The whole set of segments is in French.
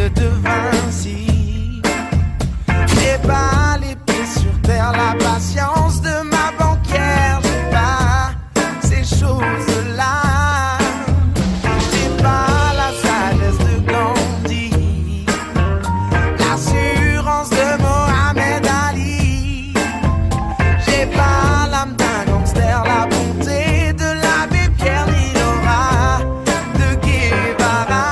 de Vinci. J'ai pas les pieds sur terre, la patience de ma banquière. J'ai pas ces choses-là. J'ai pas la sagesse de Gandhi, l'assurance de Mohamed Ali. J'ai pas l'âme d'un gangster, la bonté de l'abbé Pierre ni l'aura de Guevara.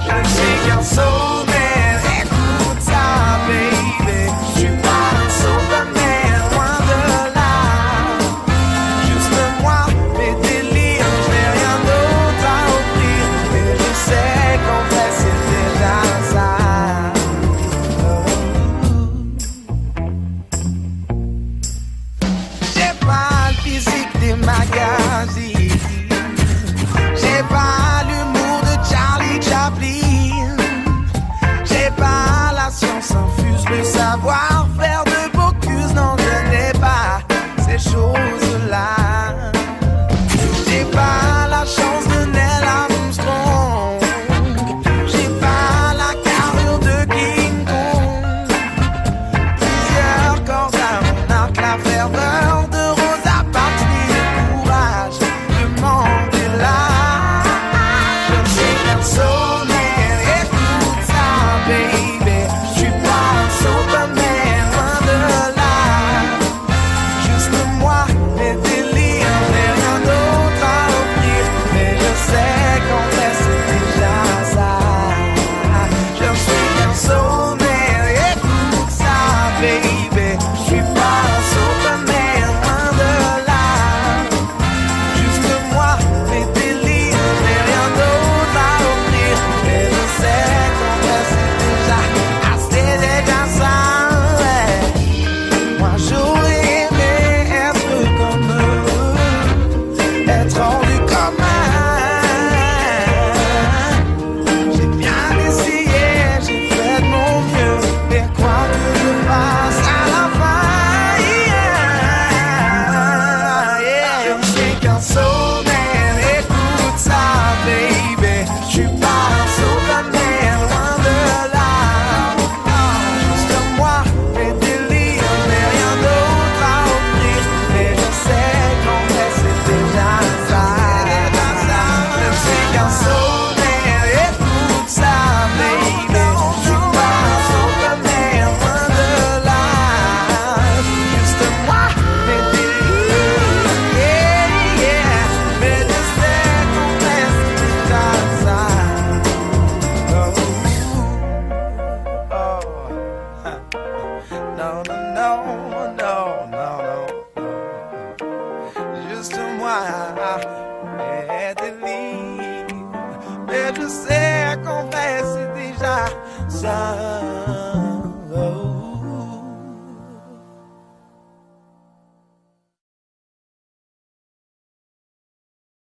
Je suis qu'un sommaire, écoute ça, baby. Je suis pas un Superman, loin de là. Juste moi, mes délires, je n'ai rien d'autre à offrir. Mais je sais qu'en fait c'est déjà ça. J'ai pas le physique des magazines, j'ai pas l'humour de Charlie Chaplin, j'ai pas la science infuse, le savoir-faire de Bocuse. Non, je n'ai pas ces choses-là. J'ai pas la chance de Neil Armstrong, j'ai pas la carrure de King Kong. Plusieurs cordes à mon arc, la ferveur de Rosa Parks, ni le courage de Mandela. Je suis qu'un sommaire, écoute ça, baby. Je suis pas un Superman, loin de là. Juste moi, mes délires, j'ai rien d'autre à offrir. Mais je sais qu'en fait c'est déjà ça. Je suis qu'un sommaire, écoute ça, baby. Je suis pas un Superman, loin de là. Juste moi, mes délires, j'ai rien d'autre à offrir. Mais je sais qu'en fait c'est déjà ça, ouais. Moi j'aurais aimé être comme eux, être hors du commun. J'ai bien essayé, j'ai fait de mon mieux, mais quoi que je fasse à la fin, yeah. Je suis qu'un sommaire, écoute ça, baby. Je suis pas un Superman, loin de là. Juste moi, mes délires, j'ai rien d'autre à offrir. Mais je sais qu'en fait c'est déjà ça. Je suis qu'un sommaire, écoute ça, baby. Je suis pas un Superman, loin de là. Juste moi, mes délires, yeah, yeah. Mais je sais qu'en fait c'est déjà ça. Non, non, non, non, non. Juste moi, et des livres. Mais je sais qu'en fait c'est déjà ça.